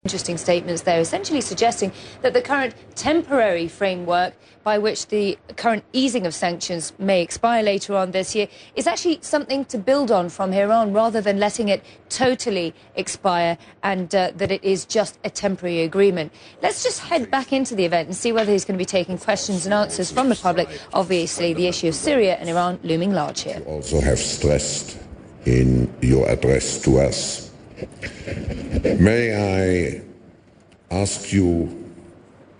Interesting statements there, essentially suggesting that the current temporary framework by which the current easing of sanctions may expire later on this year is actually something to build on from here on, rather than letting it totally expire, and that it is just a temporary agreement. Let's just head back into the event and see whether he's going to be taking questions and answers from the public. Obviously, the issue of Syria and Iran looming large here. You also have stressed in your address to us. May I ask you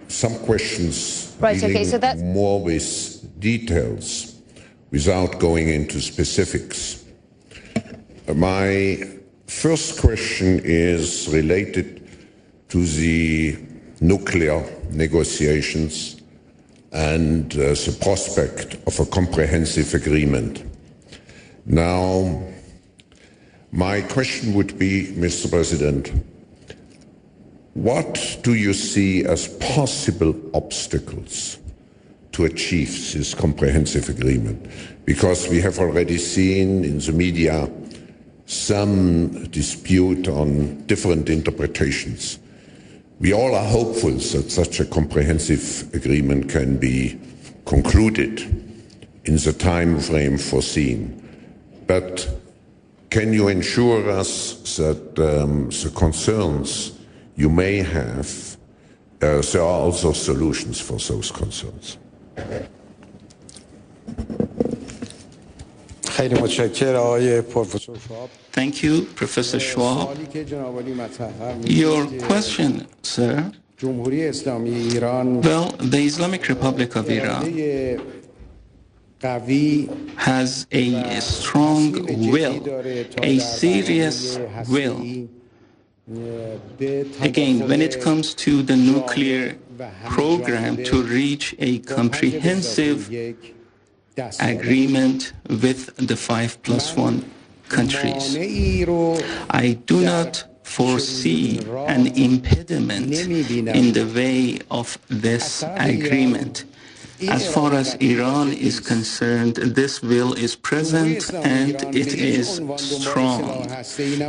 some questions dealing more with details without going into specifics? My first question is related to the nuclear negotiations and the prospect of a comprehensive agreement. Now, my question would be, Mr. President, what do you see as possible obstacles to achieve this comprehensive agreement? Because we have already seen in the media some dispute on different interpretations. We all are hopeful that such a comprehensive agreement can be concluded in the time frame foreseen. But can you ensure us that the concerns you may have, there are also solutions for those concerns? Thank you, Professor Schwab. Your question, sir. Well, the Islamic Republic of Iran has a strong will, a serious will. Again, when it comes to the nuclear program, to reach a comprehensive agreement with the 5+1 countries, I do not foresee an impediment in the way of this agreement. As far as Iran is concerned, this will is present and it is strong.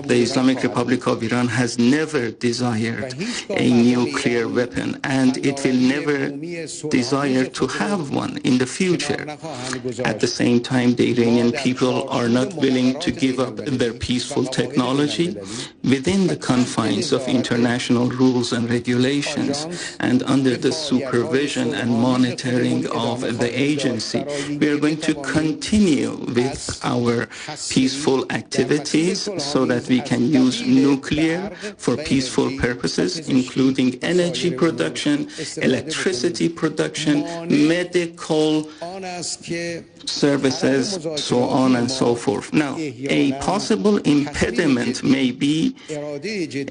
The Islamic Republic of Iran has never desired a nuclear weapon, and it will never desire to have one in the future. At the same time, the Iranian people are not willing to give up their peaceful technology within the confines of international rules and regulations and under the supervision and monitoring of the agency. We are going to continue with our peaceful activities so that we can use nuclear for peaceful purposes, including energy production, electricity production, medical services, so on and so forth. Now, a possible impediment may be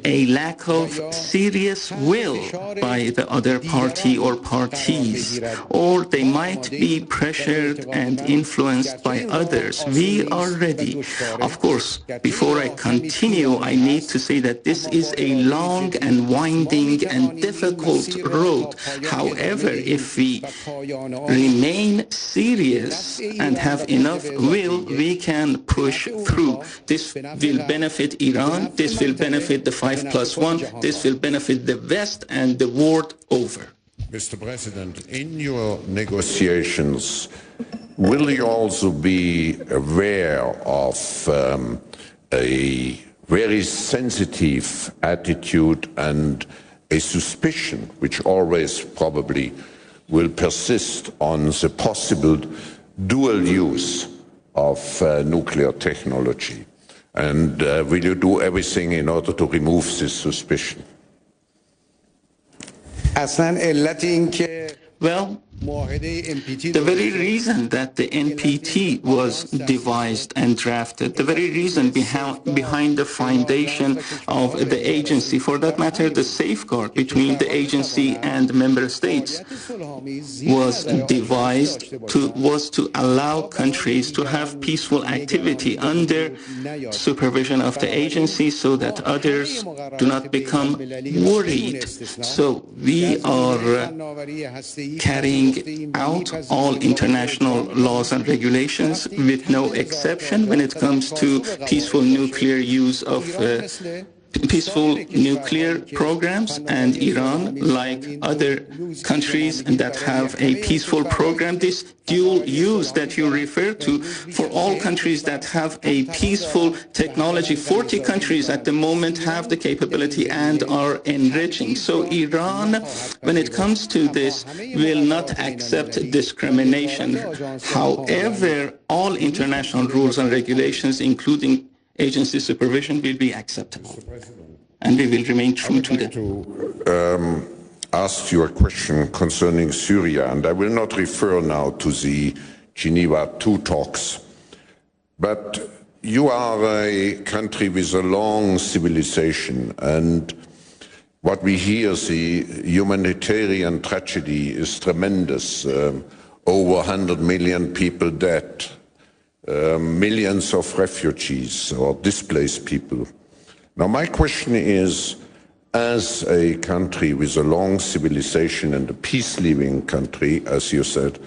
a lack of serious will by the other party or parties, or they might be pressured and influenced by others. We are ready. Of course, before I continue, I need to say that this is a long and winding and difficult road. However, if we remain serious and have enough will, we can push through. This will benefit Iran, this will benefit the 5+1, this will benefit the West and the world over. Mr. President, in your negotiations, will you also be aware of a very sensitive attitude and a suspicion, which always probably will persist, on the possible dual use of nuclear technology? And will you do everything in order to remove this suspicion? Well, the very reason that the NPT was devised and drafted, the very reason behind the foundation of the agency, for that matter, the safeguard between the agency and member states, was devised to allow countries to have peaceful activity under supervision of the agency so that others do not become worried. So we are carrying out all international laws and regulations with no exception when it comes to peaceful nuclear use of peaceful nuclear programs, and Iran, like other countries that have a peaceful program, this dual use that you refer to, for all countries that have a peaceful technology, 40 countries at the moment have the capability and are enriching. So Iran, when it comes to this, will not accept discrimination. However, all international rules and regulations, including agency supervision, will be acceptable, and we will remain true to them. Ask you a question concerning Syria, and I will not refer now to the Geneva II talks, but you are a country with a long civilization, and what we hear, the humanitarian tragedy is tremendous. Over 100 million people dead, millions of refugees or displaced people. Now my question is, as a country with a long civilization and a peace-loving country, as you said,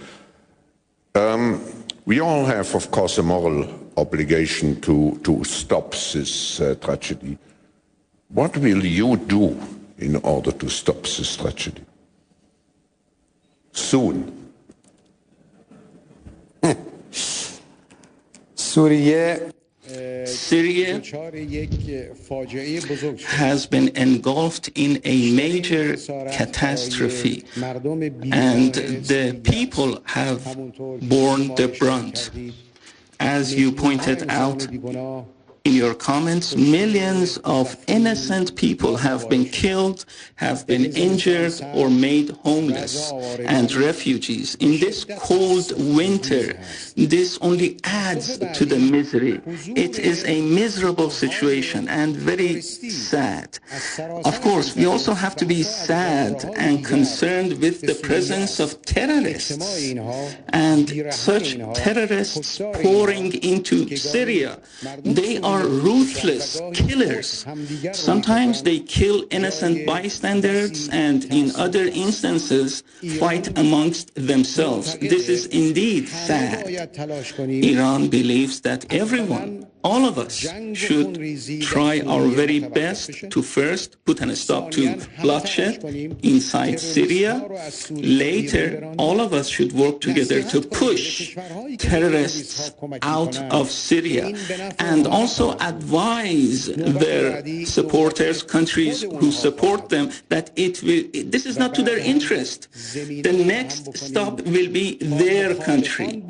we all have, of course, a moral obligation to stop this tragedy. What will you do in order to stop this tragedy? Soon. Syria has been engulfed in a major catastrophe, and the people have borne the brunt. As you pointed out in your comments, millions of innocent people have been killed, have been injured, or made homeless, and refugees. In this cold winter, this only adds to the misery. It is a miserable situation and very sad. Of course, we also have to be sad and concerned with the presence of terrorists, and such terrorists pouring into Syria. They are ruthless killers. Sometimes they kill innocent bystanders, and in other instances fight amongst themselves. This is indeed sad. Iran believes that everyone, all of us, should try our very best to first put a stop to bloodshed inside Syria. Later, all of us should work together to push terrorists out of Syria, and also advise their supporters, countries who support them, that this is not to their interest. The next stop will be their country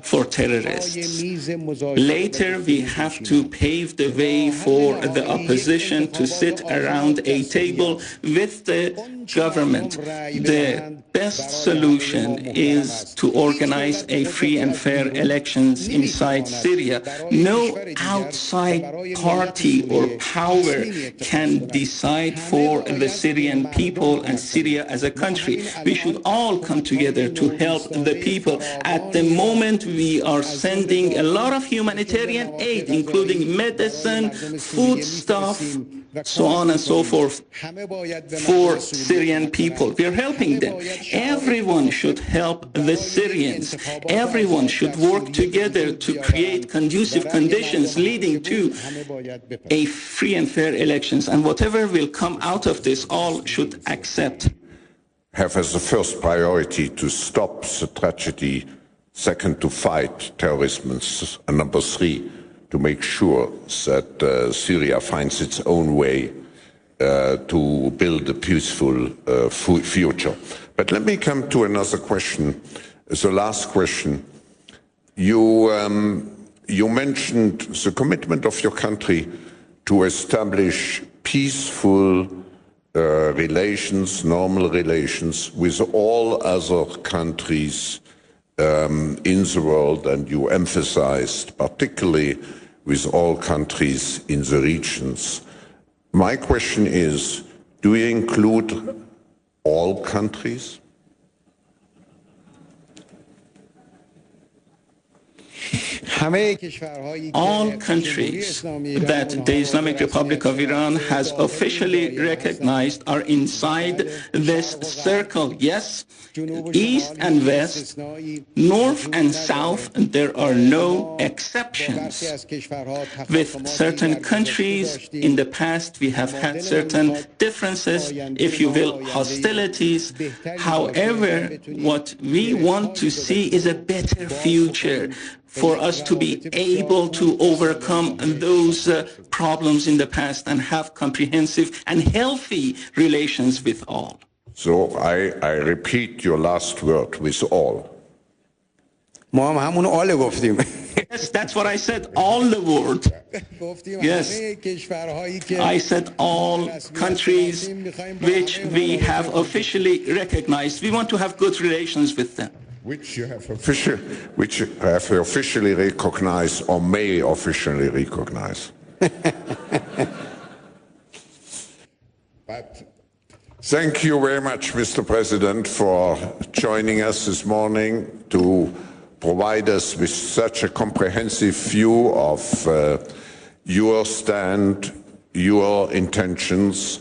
for terrorists. Later, we have to pave the way for the opposition to sit around a table with the government. The best solution is to organize a free and fair elections inside Syria. No outside party or power can decide for the Syrian people and Syria as a country. We should all come together to help the people. At the moment, we are sending a lot of humanitarian aid, including medicine, foodstuff, so on and so forth, for Syrian people. We are helping them. Everyone should help the Syrians. Everyone should work together to create conducive conditions leading to a free and fair elections. And whatever will come out of this, all should accept. Have as the first priority to stop the tragedy, second to fight terrorism, and number three, to make sure that Syria finds its own way to build a peaceful future. But let me come to another question, the last question. You mentioned the commitment of your country to establish peaceful relations, normal relations with all other countries in the world, and you emphasized particularly with all countries in the regions. My question is, do you include all countries? All countries that the Islamic Republic of Iran has officially recognized are inside this circle. Yes, East and West, North and South, there are no exceptions. With certain countries, in the past, we have had certain differences, if you will, hostilities. However, what we want to see is a better future for us to be able to overcome those problems in the past and have comprehensive and healthy relations with all. So I repeat your last word, with all. Yes, that's what I said, all the word. Yes, I said all countries which we have officially recognized. We want to have good relations with them. Which you have officially recognized or may officially recognize. But thank you very much, Mr. President, for joining us this morning to provide us with such a comprehensive view of your stand, your intentions.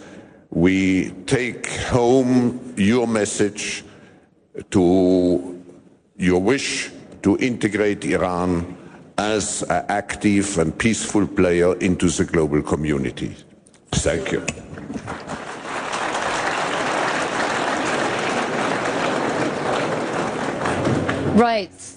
We take home your message to your wish to integrate Iran as an active and peaceful player into the global community. Thank you. Right.